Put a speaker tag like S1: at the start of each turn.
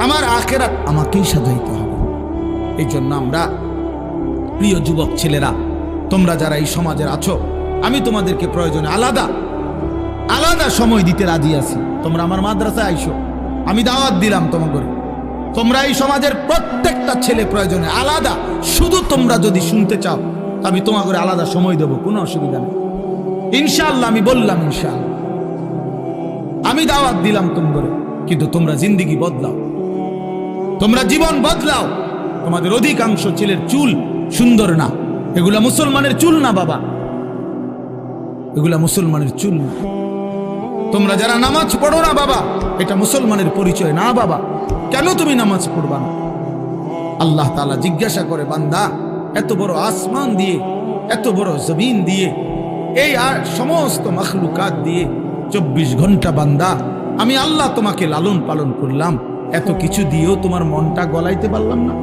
S1: আমার আখিরাত আমাকেই সাজাইতে হবে। এই জন্য আমরা প্রিয় যুবক ছেলেরা, তোমরা যারা এই সমাজের আছো, আমি তোমাদেরকে প্রয়োজনে আলাদা আলাদা সময় দিতে রাজি আছি। তোমরা আমার মাদ্রাসায় আইসো, আমি দাওয়াত দিলাম তোমাদের। তোমরা এই সমাজের প্রত্যেকটা ছেলে প্রয়োজনে আলাদা, শুধু তোমরা যদি শুনতে চাও আমি তোমাদের আলাদা সময় দেবো, কোনো অসুবিধা নেই ইনশাআল্লাহ। আমি বললাম ইনশাআল্লাহ, আমি দাওয়াত দিলাম তোমাদের। কিন্তু তোমরা জিন্দেগি বদলাও, তোমরা জীবন বদলাও। তোমাদের অধিকাংশ ছেলের চুল সুন্দর না, এগুলা মুসলমানের চুল না বাবা, এগুলা মুসলমানের চুল না। তোমরা যারা নামাজ পড়ো না বাবা, এটা মুসলমানের পরিচয় না বাবা। কেন তুমি নামাজ পড়বা না? আল্লাহ তাআলা জিজ্ঞাসা করে, বান্দা এত বড় আসমান দিয়ে, এত বড় জমিন দিয়ে, এই আর সমস্ত মখলুকাত দিয়ে 24 ঘন্টা বান্দা আমি আল্লাহ তোমাকে লালন পালন করলাম, এত কিছু দিয়েও তোমার মনটা গলাইতে পারলাম না।